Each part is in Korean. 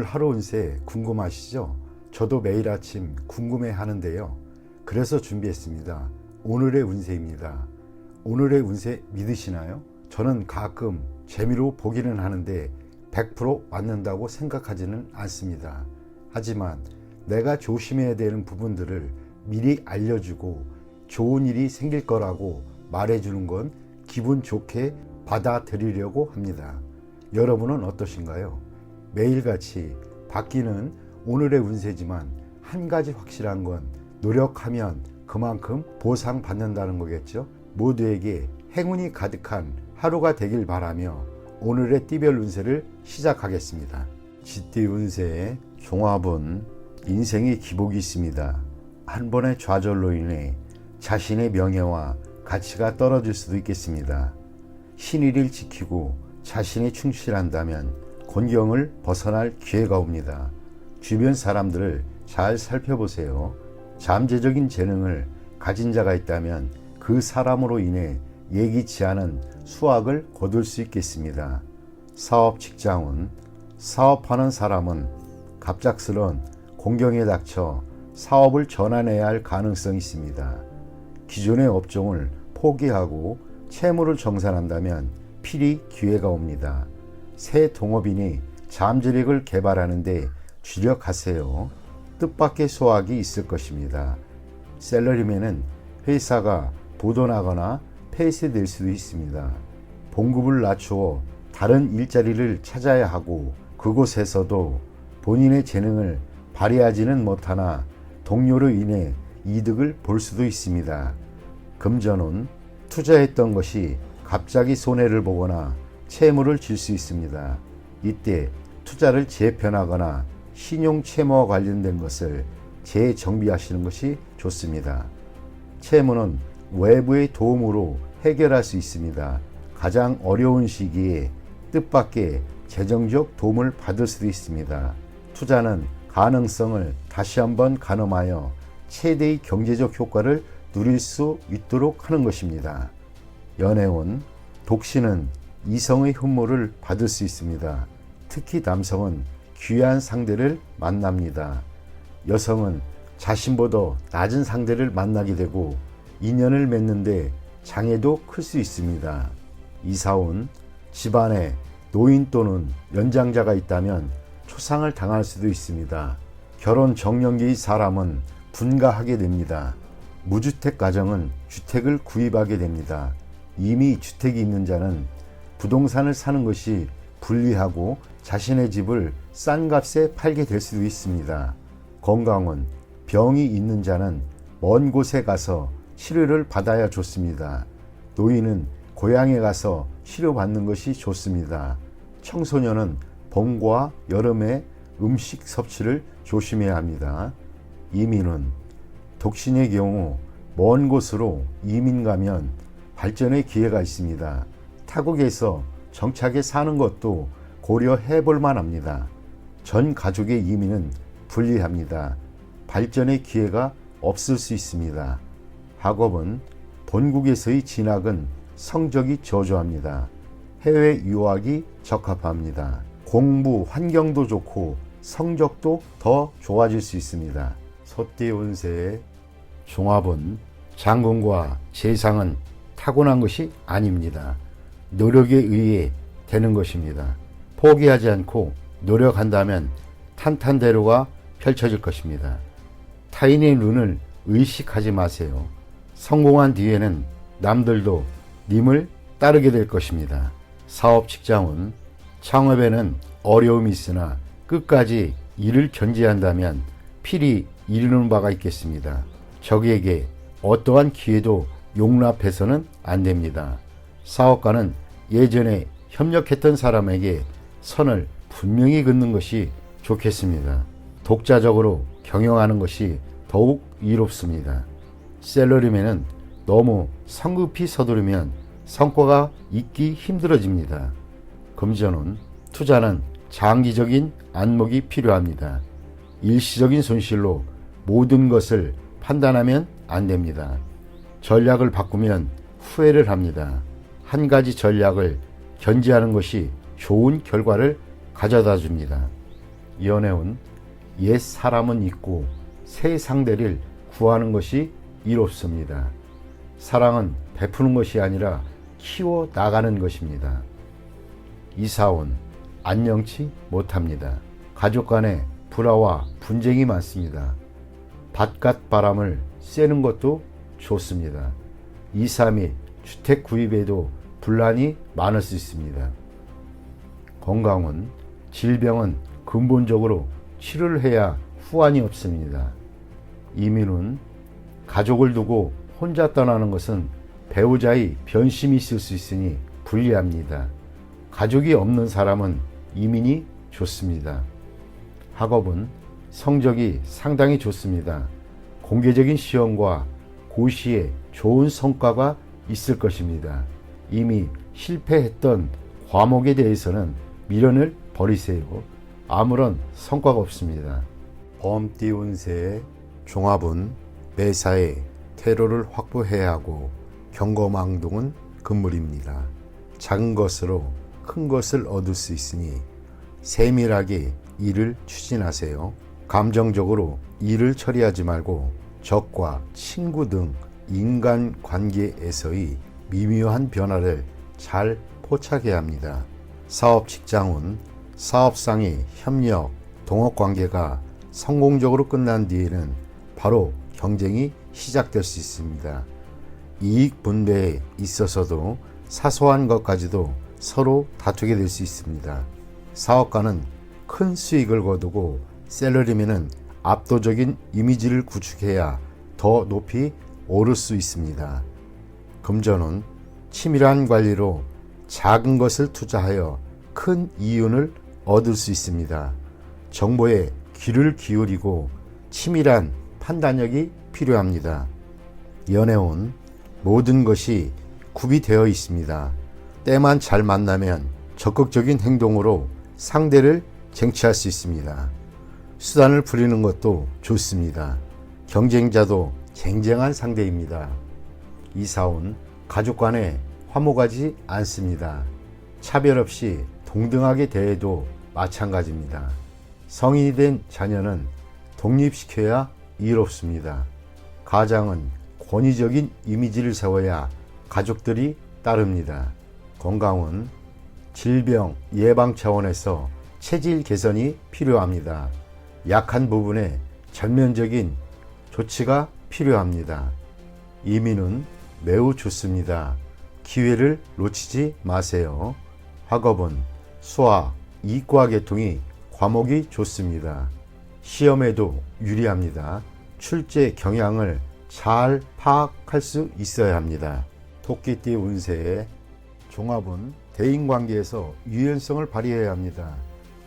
하루 운세 궁금하시죠? 저도 매일 아침 궁금해 하는데요. 그래서 준비했습니다. 오늘의 운세입니다. 오늘의 운세 믿으시나요? 저는 가끔 재미로 보기는 하는데 100% 맞는다고 생각하지는 않습니다. 하지만 내가 조심해야 되는 부분들을 미리 알려주고 좋은 일이 생길 거라고 말해주는 건 기분 좋게 받아들이려고 합니다. 여러분은 어떠신가요? 매일같이 바뀌는 오늘의 운세지만 한 가지 확실한 건 노력하면 그만큼 보상받는다는 거겠죠. 모두에게 행운이 가득한 하루가 되길 바라며 오늘의 띠별 운세를 시작하겠습니다. 쥐띠 운세의 종합은 인생의 기복이 있습니다. 한 번의 좌절로 인해 자신의 명예와 가치가 떨어질 수도 있겠습니다. 신의를 지키고 자신이 충실한다면 곤경을 벗어날 기회가 옵니다. 주변 사람들을 잘 살펴보세요. 잠재적인 재능을 가진 자가 있다면 그 사람으로 인해 예기치 않은 수확을 거둘 수 있겠습니다. 사업 직장운, 사업하는 사람은 갑작스런 공경에 닥쳐 사업을 전환해야 할 가능성이 있습니다. 기존의 업종을 포기하고 채무를 정산한다면 필히 기회가 옵니다. 새 동업인이 잠재력을 개발하는데 주력하세요. 뜻밖의 소확이 있을 것입니다. 셀러리맨은 회사가 부도나거나 폐쇄될 수도 있습니다. 봉급을 낮추어 다른 일자리를 찾아야 하고 그곳에서도 본인의 재능을 발휘하지는 못하나 동료로 인해 이득을 볼 수도 있습니다. 금전운, 투자했던 것이 갑자기 손해를 보거나 채무를 질 수 있습니다. 이때 투자를 재편하거나 신용 채무와 관련된 것을 재정비하시는 것이 좋습니다. 채무는 외부의 도움으로 해결할 수 있습니다. 가장 어려운 시기에 뜻밖의 재정적 도움을 받을 수도 있습니다. 투자는 가능성을 다시 한번 가늠하여 최대의 경제적 효과를 누릴 수 있도록 하는 것입니다. 연애운, 독신은 이성의 흠모를 받을 수 있습니다. 특히 남성은 귀한 상대를 만납니다. 여성은 자신보다 낮은 상대를 만나게 되고 인연을 맺는데 장애도 클 수 있습니다. 이사운, 집안에 노인 또는 연장자가 있다면 초상을 당할 수도 있습니다. 결혼 정년기의 사람은 분가하게 됩니다. 무주택 가정은 주택을 구입하게 됩니다. 이미 주택이 있는 자는 부동산을 사는 것이 불리하고 자신의 집을 싼 값에 팔게 될 수도 있습니다. 건강은 병이 있는 자는 먼 곳에 가서 치료를 받아야 좋습니다. 노인은 고향에 가서 치료받는 것이 좋습니다. 청소년은 봄과 여름에 음식 섭취를 조심해야 합니다. 이민은 독신의 경우 먼 곳으로 이민 가면 발전의 기회가 있습니다. 타국에서 정착해 사는 것도 고려해 볼 만합니다. 전 가족의 이민은 불리합니다. 발전의 기회가 없을 수 있습니다. 학업은 본국에서의 진학은 성적이 저조합니다. 해외 유학이 적합합니다. 공부 환경도 좋고 성적도 더 좋아질 수 있습니다. 소띠 운세의 종합은 장군과 재상은 타고난 것이 아닙니다. 노력에 의해 되는 것입니다. 포기하지 않고 노력한다면 탄탄대로가 펼쳐질 것입니다. 타인의 눈을 의식하지 마세요. 성공한 뒤에는 남들도 님을 따르게 될 것입니다. 사업 직장운, 창업에는 어려움이 있으나 끝까지 일을 견제한다면 필히 이루는 바가 있겠습니다. 적에게 어떠한 기회도 용납해서는 안 됩니다. 사업가는 예전에 협력했던 사람에게 선을 분명히 긋는 것이 좋겠습니다. 독자적으로 경영하는 것이 더욱 이롭습니다. 셀러리맨은 너무 성급히 서두르면 성과가 있기 힘들어집니다. 금전운, 투자는 장기적인 안목이 필요합니다. 일시적인 손실로 모든 것을 판단하면 안 됩니다. 전략을 바꾸면 후회를 합니다. 한 가지 전략을 견지하는 것이 좋은 결과를 가져다 줍니다. 연애운 옛 사람은 잊고 새 상대를 구하는 것이 이롭습니다. 사랑은 베푸는 것이 아니라 키워 나가는 것입니다. 이사온 안녕치 못합니다. 가족 간에 불화와 분쟁이 많습니다. 바깥 바람을 쐬는 것도 좋습니다. 이사 및 주택 구입에도 분란이 많을 수 있습니다. 건강은 질병은 근본적으로 치료를 해야 후환이 없습니다. 이민은 가족을 두고 혼자 떠나는 것은 배우자의 변심이 있을 수 있으니 불리합니다. 가족이 없는 사람은 이민이 좋습니다. 학업은 성적이 상당히 좋습니다. 공개적인 시험과 고시에 좋은 성과가 있을 것입니다. 이미 실패했던 과목에 대해서는 미련을 버리세요. 아무런 성과가 없습니다. 범띠 운세의 종합은 매사에 퇴로를 확보해야 하고 경거망동은 금물입니다. 작은 것으로 큰 것을 얻을 수 있으니 세밀하게 일을 추진하세요. 감정적으로 일을 처리하지 말고 적과 친구 등 인간관계에서의 미묘한 변화를 잘 포착해야 합니다. 사업 직장은 사업상의 협력, 동업관계가 성공적으로 끝난 뒤에는 바로 경쟁이 시작될 수 있습니다. 이익 분배에 있어서도 사소한 것까지도 서로 다투게 될 수 있습니다. 사업가는 큰 수익을 거두고 셀러리맨은 압도적인 이미지를 구축해야 더 높이 오를 수 있습니다. 금전은 치밀한 관리로 작은 것을 투자하여 큰 이윤을 얻을 수 있습니다. 정보에 귀를 기울이고 치밀한 판단력이 필요합니다. 연애운 모든 것이 구비되어 있습니다. 때만 잘 만나면 적극적인 행동으로 상대를 쟁취할 수 있습니다. 수단을 부리는 것도 좋습니다. 경쟁자도 쟁쟁한 상대입니다. 이사온 가족 간에 화목하지 않습니다. 차별 없이 동등하게 대해도 마찬가지입니다. 성인이 된 자녀는 독립시켜야 이롭습니다. 가장은 권위적인 이미지를 세워야 가족들이 따릅니다. 건강은 질병 예방 차원에서 체질 개선이 필요합니다. 약한 부분에 전면적인 조치가 필요합니다. 이민은 매우 좋습니다. 기회를 놓치지 마세요. 학업은 수학, 이과 계통이 과목이 좋습니다. 시험에도 유리합니다. 출제 경향을 잘 파악할 수 있어야 합니다. 토끼띠 운세의 종합은 대인관계에서 유연성을 발휘해야 합니다.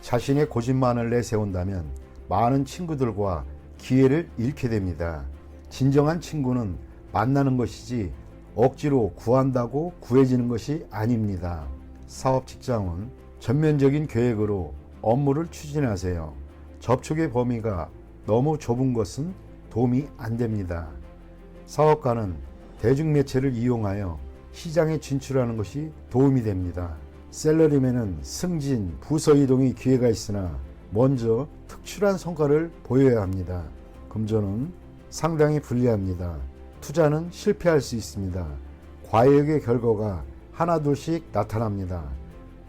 자신의 고집만을 내세운다면 많은 친구들과 기회를 잃게 됩니다. 진정한 친구는 만나는 것이지 억지로 구한다고 구해지는 것이 아닙니다. 사업 직장은 전면적인 계획으로 업무를 추진하세요. 접촉의 범위가 너무 좁은 것은 도움이 안 됩니다. 사업가는 대중매체를 이용하여 시장에 진출하는 것이 도움이 됩니다. 셀러리맨은 승진, 부서 이동의 기회가 있으나 먼저 특출한 성과를 보여야 합니다. 금전은 상당히 불리합니다. 투자는 실패할 수 있습니다. 과욕의 결과가 하나둘씩 나타납니다.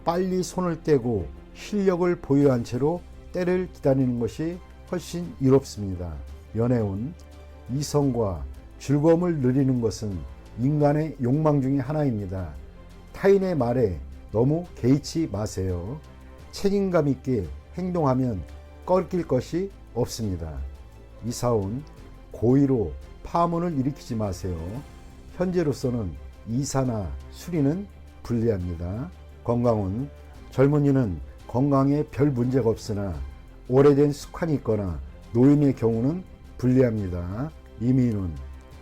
빨리 손을 떼고 실력을 보유한 채로 때를 기다리는 것이 훨씬 이롭습니다. 연애운 이성과 즐거움을 누리는 것은 인간의 욕망 중에 하나입니다. 타인의 말에 너무 개의치 마세요. 책임감 있게 행동하면 꺾일 것이 없습니다. 이사운 고의로 파문을 일으키지 마세요. 현재로서는 이사나 수리는 불리합니다. 건강은 젊은이는 건강에 별 문제가 없으나 오래된 습관이 있거나 노인의 경우는 불리합니다. 이민은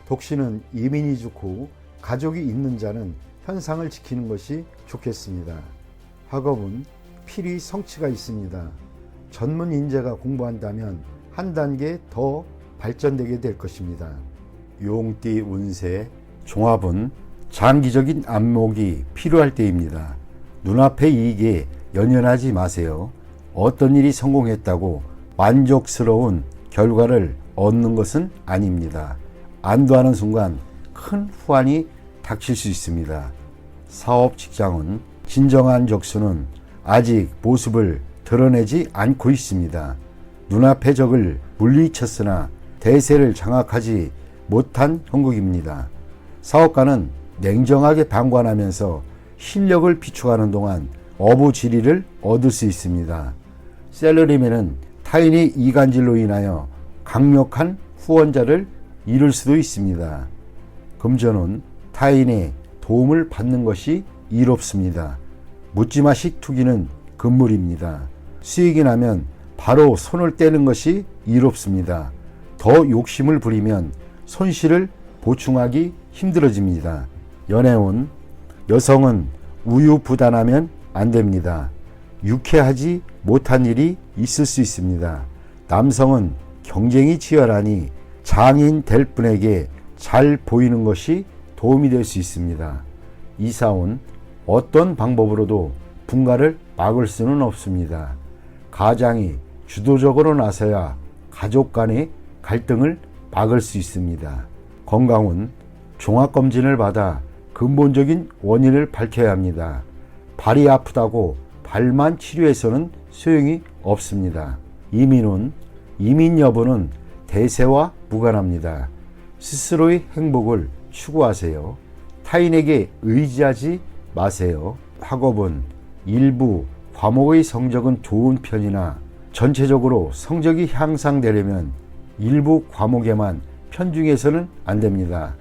독신은 이민이 좋고 가족이 있는 자는 현상을 지키는 것이 좋겠습니다. 학업은 필히 성취가 있습니다. 전문 인재가 공부한다면 한 단계 더 발전되게 될 것입니다. 용띠 운세 종합은 장기적인 안목이 필요할 때입니다. 눈앞의 이익에 연연하지 마세요. 어떤 일이 성공했다고 만족스러운 결과를 얻는 것은 아닙니다. 안도하는 순간 큰 후환이 닥칠 수 있습니다. 사업 직장은 진정한 적수는 아직 모습을 드러내지 않고 있습니다. 눈앞의 적을 물리쳤으나 대세를 장악하지 못한 형국입니다. 사업가는 냉정하게 방관하면서 실력을 비축하는 동안 어부지리를 얻을 수 있습니다. 셀러리맨은 타인의 이간질로 인하여 강력한 후원자를 잃을 수도 있습니다. 금전은 타인의 도움을 받는 것이 이롭습니다. 묻지마식 투기는 금물입니다. 수익이 나면 바로 손을 떼는 것이 이롭습니다. 더 욕심을 부리면 손실을 보충하기 힘들어집니다. 연애운, 여성은 우유부단하면 안 됩니다. 유쾌하지 못한 일이 있을 수 있습니다. 남성은 경쟁이 치열하니 장인 될 분에게 잘 보이는 것이 도움이 될 수 있습니다. 이사온, 어떤 방법으로도 분가를 막을 수는 없습니다. 가장이 주도적으로 나서야 가족 간의 갈등을 막을 수 있습니다. 건강은 종합검진을 받아 근본적인 원인을 밝혀야 합니다. 발이 아프다고 발만 치료해서는 소용이 없습니다. 이민 여부는 대세와 무관합니다. 스스로의 행복을 추구하세요. 타인에게 의지하지 마세요. 학업은 일부 과목의 성적은 좋은 편이나 전체적으로 성적이 향상되려면 일부 과목에만 편중해서는 안 됩니다.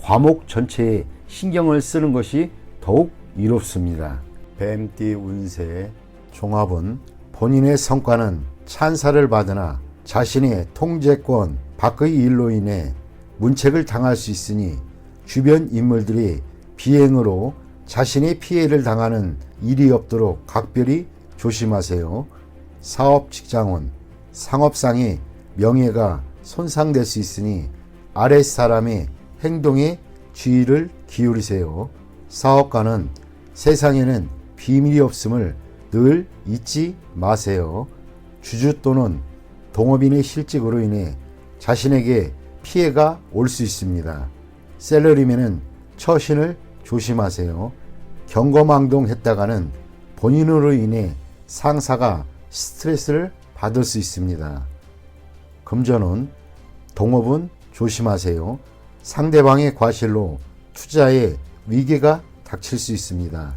과목 전체에 신경을 쓰는 것이 더욱 이롭습니다. 뱀띠 운세 종합은 본인의 성과는 찬사를 받으나 자신의 통제권 밖의 일로 인해 문책을 당할 수 있으니 주변 인물들이 비행으로 자신의 피해를 당하는 일이 없도록 각별히 조심하세요. 사업 직장운 상업상의 명예가 손상될 수 있으니 아랫사람의 행동에 주의를 기울이세요. 사업가는 세상에는 비밀이 없음을 늘 잊지 마세요. 주주 또는 동업인의 실직으로 인해 자신에게 피해가 올 수 있습니다. 셀러리맨은 처신을 조심하세요. 경거망동했다가는 본인으로 인해 상사가 스트레스를 받을 수 있습니다. 금전운 동업은 조심하세요. 상대방의 과실로 투자에 위기가 닥칠 수 있습니다.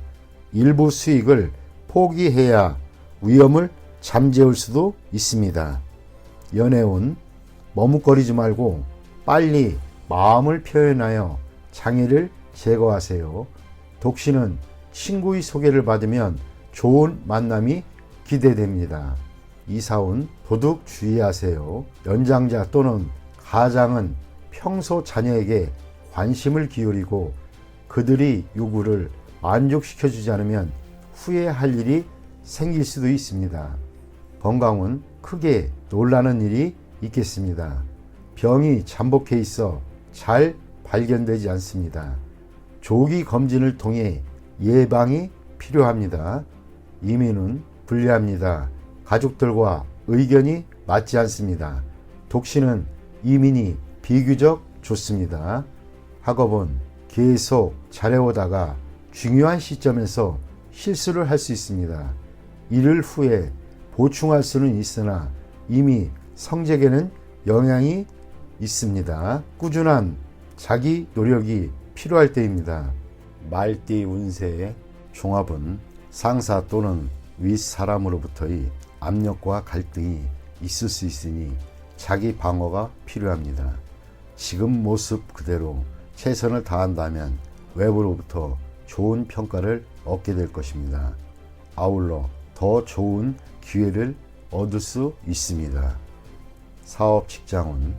일부 수익을 포기해야 위험을 잠재울 수도 있습니다. 연애운 머뭇거리지 말고 빨리 마음을 표현하여 장애를 제거하세요. 독신은 친구의 소개를 받으면 좋은 만남이 기대됩니다. 이사운 도둑 주의하세요. 연장자 또는 가장은 평소 자녀에게 관심을 기울이고 그들의 요구를 만족시켜주지 않으면 후회할 일이 생길 수도 있습니다. 건강은 크게 놀라는 일이 있겠습니다. 병이 잠복해 있어 잘 발견되지 않습니다. 조기 검진을 통해 예방이 필요합니다. 이민은 불리합니다. 가족들과 의견이 맞지 않습니다. 독신은 이민이 비교적 좋습니다. 학업은 계속 잘해오다가 중요한 시점에서 실수를 할 수 있습니다. 이를 후에 보충할 수는 있으나 이미 성적에는 영향이 있습니다. 꾸준한 자기 노력이 필요할 때입니다. 말띠 운세의 종합은 상사 또는 윗사람으로부터의 압력과 갈등이 있을 수 있으니 자기 방어가 필요합니다. 지금 모습 그대로 최선을 다한다면 외부로부터 좋은 평가를 얻게 될 것입니다. 아울러 더 좋은 기회를 얻을 수 있습니다. 사업 직장은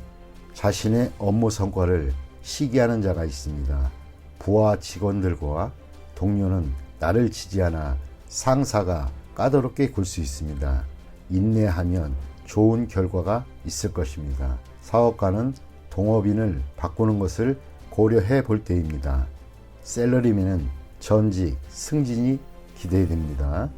자신의 업무 성과를 시기하는 자가 있습니다. 부하 직원들과 동료는 나를 지지하나 상사가 까다롭게 굴 수 있습니다. 인내하면 좋은 결과가 있을 것입니다. 사업가는 동업인을 바꾸는 것을 고려해 볼 때입니다. 셀러리맨은 전직, 승진이 기대됩니다.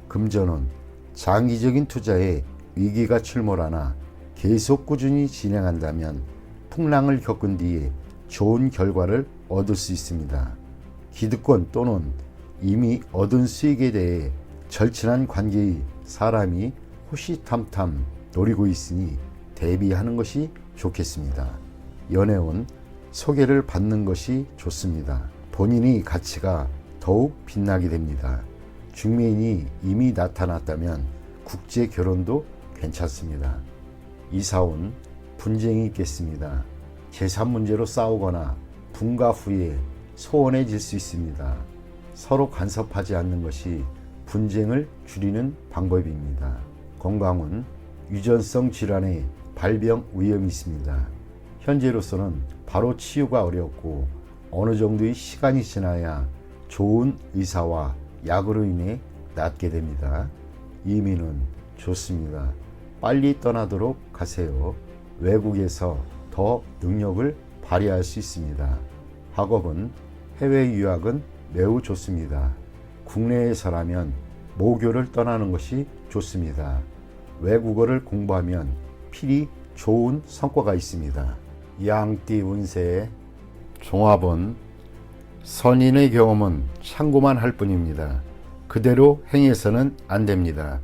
금전은 장기적인 투자에 위기가 출몰하나 계속 꾸준히 진행한다면 풍랑을 겪은 뒤에 좋은 결과를 얻을 수 있습니다. 기득권 또는 이미 얻은 수익에 대해 절친한 관계의 사람이 호시탐탐 노리고 있으니 대비하는 것이 좋겠습니다. 연애운 소개를 받는 것이 좋습니다. 본인의 가치가 더욱 빛나게 됩니다. 중매인이 이미 나타났다면 국제 결혼도 괜찮습니다. 이사운 분쟁이 있겠습니다. 재산 문제로 싸우거나 분가 후에 소원해질 수 있습니다. 서로 간섭하지 않는 것이 분쟁을 줄이는 방법입니다. 건강은 유전성 질환의 발병 위험이 있습니다. 현재로서는 바로 치유가 어렵고 어느 정도의 시간이 지나야 좋은 의사와 약으로 인해 낫게 됩니다. 이민은 좋습니다. 빨리 떠나도록 하세요. 외국에서 더 능력을 발휘할 수 있습니다. 학업은 해외 유학은 매우 좋습니다. 국내에서라면 모교를 떠나는 것이 좋습니다. 외국어를 공부하면 필히 좋은 성과가 있습니다. 양띠 운세 종합은 선인의 경험은 참고만 할 뿐입니다. 그대로 행해서는 안 됩니다.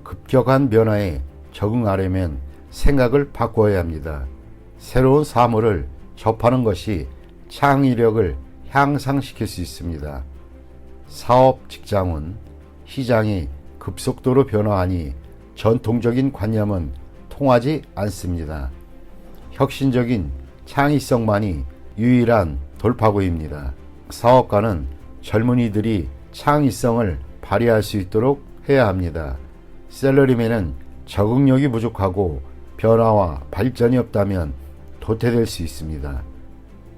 급격한 변화에 적응하려면 생각을 바꿔야 합니다. 새로운 사물을 접하는 것이 창의력을 향상시킬 수 있습니다. 사업 직장은 시장이 급속도로 변화하니 전통적인 관념은 통하지 않습니다. 혁신적인 창의성만이 유일한 돌파구입니다. 사업가는 젊은이들이 창의성을 발휘할 수 있도록 해야 합니다. 셀러리맨은 적응력이 부족하고 변화와 발전이 없다면 도태될 수 있습니다.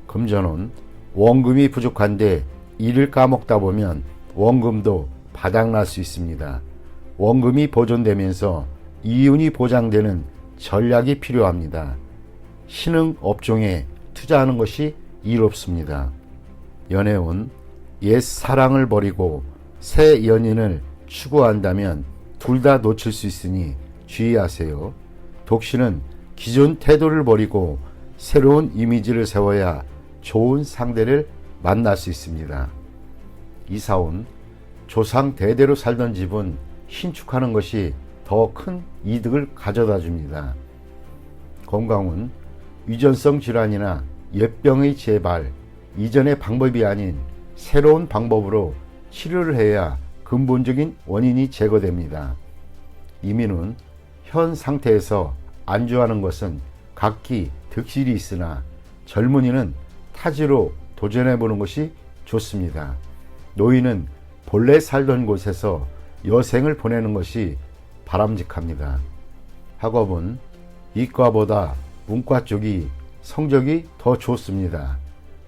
금전은 원금이 부족한데 일을 까먹다 보면 원금도 바닥날 수 있습니다. 원금이 보존되면서 이윤이 보장되는 전략이 필요합니다. 신흥 업종에 투자하는 것이 이롭습니다. 연애운 옛 사랑을 버리고 새 연인을 추구한다면 둘 다 놓칠 수 있으니 주의하세요. 독신은 기존 태도를 버리고 새로운 이미지를 세워야 좋은 상대를 만날 수 있습니다. 이사운 조상 대대로 살던 집은 신축하는 것이 더 큰 이득을 가져다 줍니다. 건강은 유전성 질환이나 옛병의 재발, 이전의 방법이 아닌 새로운 방법으로 치료를 해야 근본적인 원인이 제거됩니다. 이민은 현 상태에서 안주하는 것은 각기 득실이 있으나 젊은이는 타지로 도전해보는 것이 좋습니다. 노인은 본래 살던 곳에서 여생을 보내는 것이 바람직합니다. 학업은 이과보다 문과 쪽이 성적이 더 좋습니다.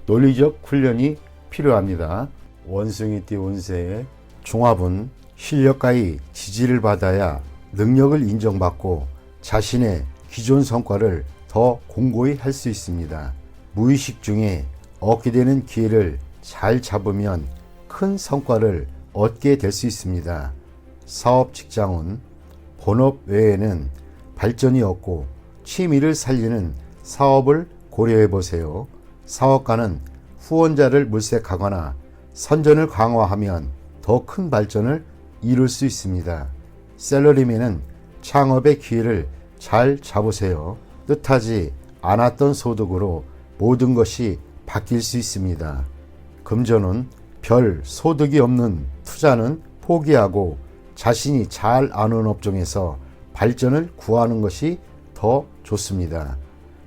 논리적 훈련이 필요합니다. 원숭이띠 운세의 종합은 실력가의 지지를 받아야 능력을 인정받고 자신의 기존 성과를 더 공고히 할 수 있습니다. 무의식 중에 얻게 되는 기회를 잘 잡으면 큰 성과를 얻게 될 수 있습니다. 사업 직장은 본업 외에는 발전이 없고 취미를 살리는 사업을 고려해 보세요. 사업가는 후원자를 물색하거나 선전을 강화하면 더 큰 발전을 이룰 수 있습니다. 셀러리맨은 창업의 기회를 잘 잡으세요. 뜻하지 않았던 소득으로 모든 것이 바뀔 수 있습니다. 금전은 별 소득이 없는 투자는 포기하고 자신이 잘 아는 업종에서 발전을 구하는 것이 더 좋습니다.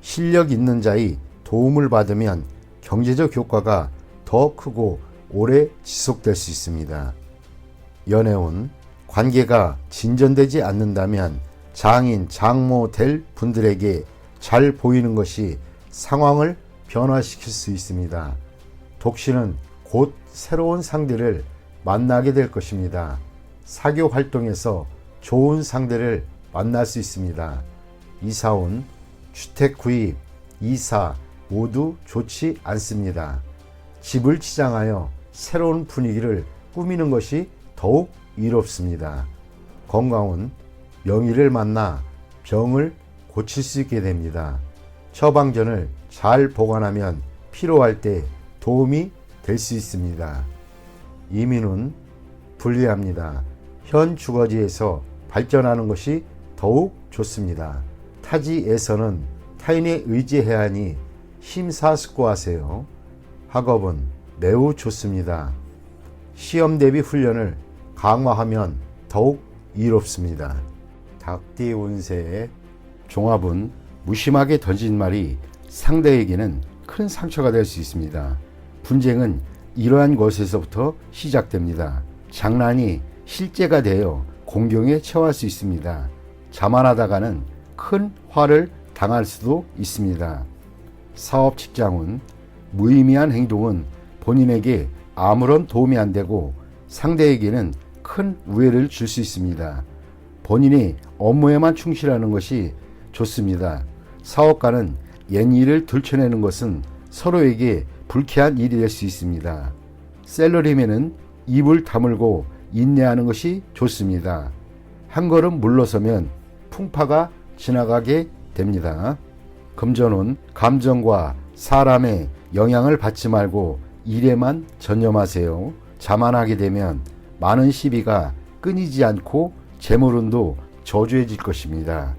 실력 있는 자의 도움을 받으면 경제적 효과가 더 크고 오래 지속될 수 있습니다. 연애운 관계가 진전되지 않는다면 장인, 장모 될 분들에게 잘 보이는 것이 상황을 변화시킬 수 있습니다. 독신은 곧 새로운 상대를 만나게 될 것입니다. 사교 활동에서 좋은 상대를 만날 수 있습니다. 이사운, 주택 구입, 이사 모두 좋지 않습니다. 집을 치장하여 새로운 분위기를 꾸미는 것이 더욱 이롭습니다. 건강운 명의를 만나 병을 고칠 수 있게 됩니다. 처방전을 잘 보관하면 필요할 때 도움이 될 수 있습니다. 이민운 불리합니다. 현 주거지에서 발전하는 것이 더욱 좋습니다. 타지에서는 타인에 의지해야 하니 심사숙고하세요. 학업은 매우 좋습니다. 시험 대비 훈련을 강화하면 더욱 이롭습니다. 닭띠 운세의 종합은 무심하게 던진 말이 상대에게는 큰 상처가 될 수 있습니다. 분쟁은 이러한 것에서부터 시작됩니다. 장난이 실제가 되어 공경에 처할 수 있습니다. 자만하다가는 큰 화를 당할 수도 있습니다. 사업 직장운 무의미한 행동은 본인에게 아무런 도움이 안 되고 상대에게는 큰 우애를 줄 수 있습니다. 본인이 업무에만 충실하는 것이 좋습니다. 사업가는 옛일을 들춰내는 것은 서로에게 불쾌한 일이 될 수 있습니다. 셀러리맨은 입을 다물고 인내하는 것이 좋습니다. 한 걸음 물러서면 풍파가 지나가게 됩니다. 금전운 감정과 사람의 영향을 받지 말고 일에만 전념하세요. 자만하게 되면 많은 시비가 끊이지 않고 재물운도 저조해질 것입니다.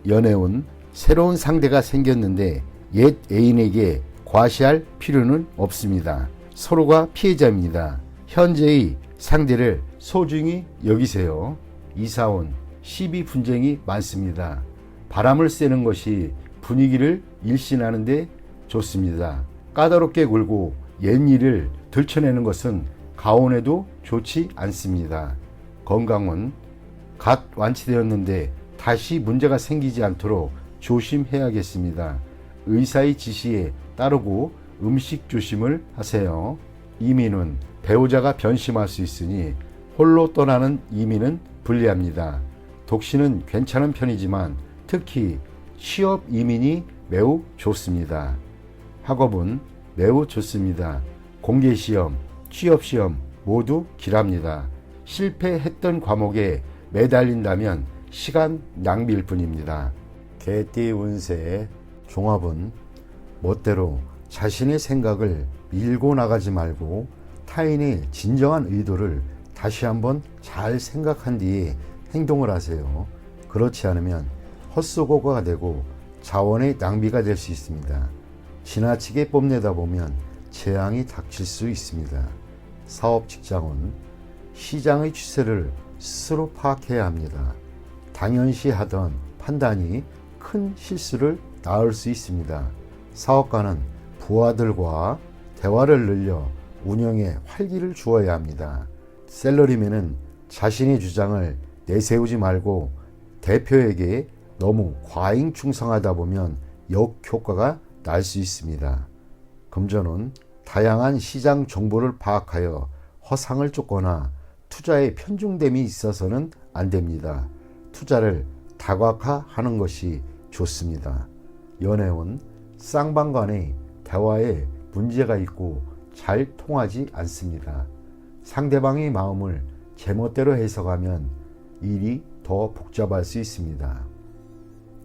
연애운 새로운 상대가 생겼는데 옛 애인에게 과시할 필요는 없습니다. 서로가 피해자입니다. 현재의 상대를 소중히 여기세요. 이사운 시비 분쟁이 많습니다. 바람을 쐬는 것이 분위기를 일신하는 데 좋습니다. 까다롭게 굴고 옛일을 들춰내는 것은 가온에도 좋지 않습니다. 건강은 갓 완치되었는데 다시 문제가 생기지 않도록 조심해야겠습니다. 의사의 지시에 따르고 음식 조심을 하세요. 이민은 배우자가 변심할 수 있으니 홀로 떠나는 이민은 불리합니다. 독신은 괜찮은 편이지만 특히 취업 이민이 매우 좋습니다. 학업은 매우 좋습니다. 공개시험, 취업시험 모두 길합니다. 실패했던 과목에 매달린다면 시간 낭비일 뿐입니다. 개띠 운세의 종합은 멋대로 자신의 생각을 밀고 나가지 말고 타인의 진정한 의도를 다시 한번 잘 생각한 뒤에 행동을 하세요. 그렇지 않으면 헛수고가 되고 자원의 낭비가 될 수 있습니다. 지나치게 뽐내다 보면 재앙이 닥칠 수 있습니다. 사업 직장은 시장의 추세를 스스로 파악해야 합니다. 당연시 하던 판단이 큰 실수를 낳을 수 있습니다. 사업가는 부하들과 대화를 늘려 운영에 활기를 주어야 합니다. 셀러리맨은 자신의 주장을 내세우지 말고 대표에게 너무 과잉 충성하다 보면 역효과가 날 수 있습니다. 금전은 다양한 시장 정보를 파악하여 허상을 쫓거나 투자에 편중됨이 있어서는 안 됩니다. 투자를 다각화하는 것이 좋습니다. 연애운 쌍방 간의 대화에 문제가 있고 잘 통하지 않습니다. 상대방의 마음을 제멋대로 해석하면 일이 더 복잡할 수 있습니다.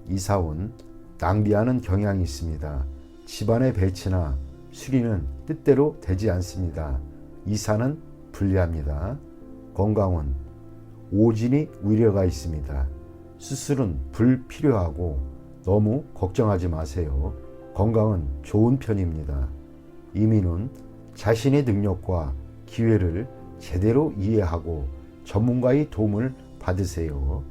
이사운 낭비하는 경향이 있습니다. 집안의 배치나 수리는 뜻대로 되지 않습니다. 이사는 불리합니다. 건강은 오진이 우려가 있습니다. 수술은 불필요하고 너무 걱정하지 마세요. 건강은 좋은 편입니다. 이민은 자신의 능력과 기회를 제대로 이해하고 전문가의 도움을 받으세요.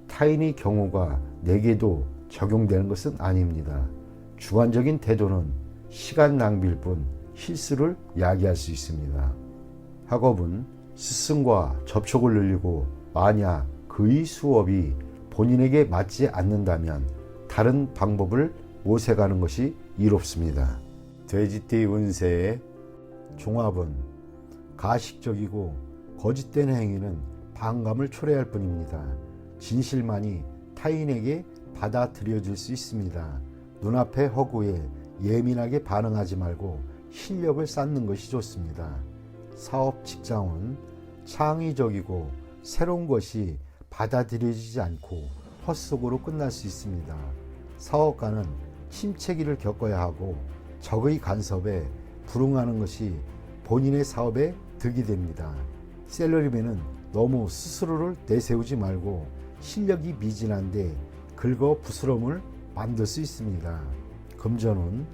타인의 경우가 내게도 적용되는 것은 아닙니다. 주관적인 태도는 시간 낭비일 뿐 실수를 야기할 수 있습니다. 학업은 스승과 접촉을 늘리고 만약 그의 수업이 본인에게 맞지 않는다면 다른 방법을 모색하는 것이 이롭습니다. 돼지띠 운세의 종합은 가식적이고 거짓된 행위는 반감을 초래할 뿐입니다. 진실만이 타인에게 받아들여질 수 있습니다. 눈앞의 허구에 예민하게 반응하지 말고 실력을 쌓는 것이 좋습니다. 사업 직장은 창의적이고 새로운 것이 받아들여지지 않고 헛속으로 끝날 수 있습니다. 사업가는 침체기를 겪어야 하고 적의 간섭에 불응하는 것이 본인의 사업에 득이 됩니다. 셀러리맨은 너무 스스로를 내세우지 말고 실력이 미진한데 긁어 부스럼을 만들 수 있습니다. 금전은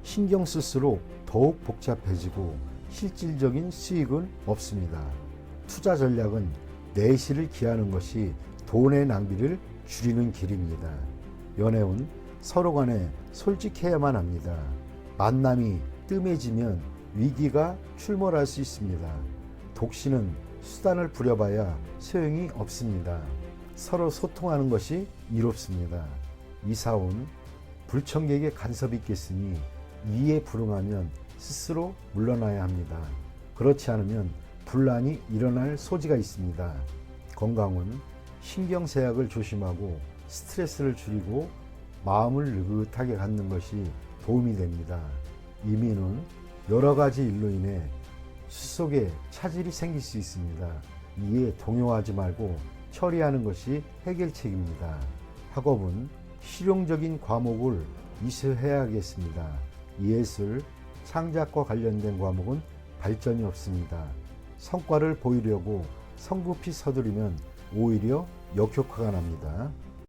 신경 쓸수록 더욱 복잡해지고 실질적인 수익은 없습니다. 투자 전략은 내실을 기하는 것이 돈의 낭비를 줄이는 길입니다. 연애운 서로 간에 솔직해야만 합니다. 만남이 뜸해지면 위기가 출몰할 수 있습니다. 독신은 수단을 부려봐야 소용이 없습니다. 서로 소통하는 것이 이롭습니다. 이사운 불청객의 간섭이 있겠으니 이에 불응하면 스스로 물러나야 합니다. 그렇지 않으면 분란이 일어날 소지가 있습니다. 건강은 신경쇠약을 조심하고 스트레스를 줄이고 마음을 느긋하게 갖는 것이 도움이 됩니다. 이민은 여러 가지 일로 인해 수속에 차질이 생길 수 있습니다. 이에 동요하지 말고 처리하는 것이 해결책입니다. 학업은 실용적인 과목을 이수해야겠습니다. 예술, 창작과 관련된 과목은 발전이 없습니다. 성과를 보이려고 성급히 서두르면 오히려 역효과가 납니다.